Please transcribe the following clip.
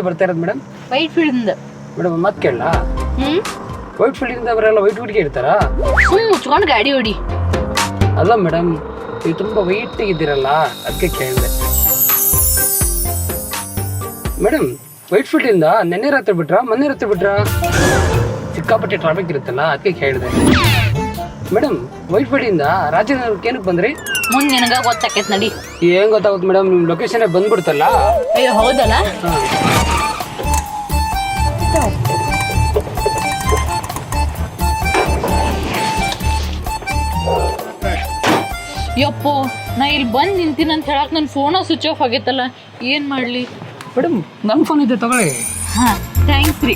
ಬರ್ತಾ ಇರೋದು madam? White field. Madam ಮತ್ತೆ ಕೇಳಲ್ಲ, ವೈಟ್ ಫೀಲ್ಡಿಂದ ಬರಲ್ಲ ವೈಟ್ ಹುಡುಗಿ ಇರ್ತಾರಾ? ಮುಚ್ಕೊಂಡು ಗಾಡಿ ಹೊಡಿ. ಅಲ್ಲ ಮೇಡಮ್, ನೀವು ತುಂಬಾ ವೈಟ್ ಇದ್ದೀರಲ್ಲ ಅದಕ್ಕೆ ಕೇಳಿದೆ. ಮೇಡಮ್ ವೈಟ್ ಫೀಲ್ಡಿಂದ ನೆನ್ನೆ ರಾತ್ರಿ ಬಿಟ್ರಾ ಮೊನ್ನೆ ರಾತ್ರಿ ಬಿಟ್ರಾ? ಸಿಕ್ಕಾಪಟ್ಟೆ ಟ್ರಾಫಿಕ್ ಇರುತ್ತಲ್ಲ ಅದಕ್ಕೆ ಕೇಳಿದೆ. ಮೇಡಮ್ ವೈಟ್ ಫೀಲ್ಡಿಂದ ರಾಜನಗರಕ್ಕೆ ಏನಕ್ಕೆ ಬಂದ್ರಿ? ಮುಂದೆ ನಿನಗ ಗೊತ್ತಾಕೈತ್ ನಡಿ. ಏನ್ ಗೊತ್ತಾಗುತ್ತೆ ಮೇಡಮ್, ನಿಮ್ ಲೊಕೇಶನ್ ಬಂದ್ಬಿಡ್ತಲ್ಲ. ಅಯ್ಯೋ ಹೌದಲ್ಲ. ಯಪ್ಪೋ, ನಾ ಇಲ್ಲಿ ಬಂದು ನಿಂತೀನಿ ಅಂತ ಹೇಳಕ್ ನನ್ನ ಫೋನ ಸ್ವಿಚ್ ಆಫ್ ಆಗೈತಲ್ಲ, ಏನ್ ಮಾಡ್ಲಿ? ಮೇಡಮ್ ನನ್ನ ಫೋನ್ ಇದೆ ತಗೊಳ್ಳಿ. ಹಾ ಥ್ಯಾಂಕ್ಸ್ ರೀ.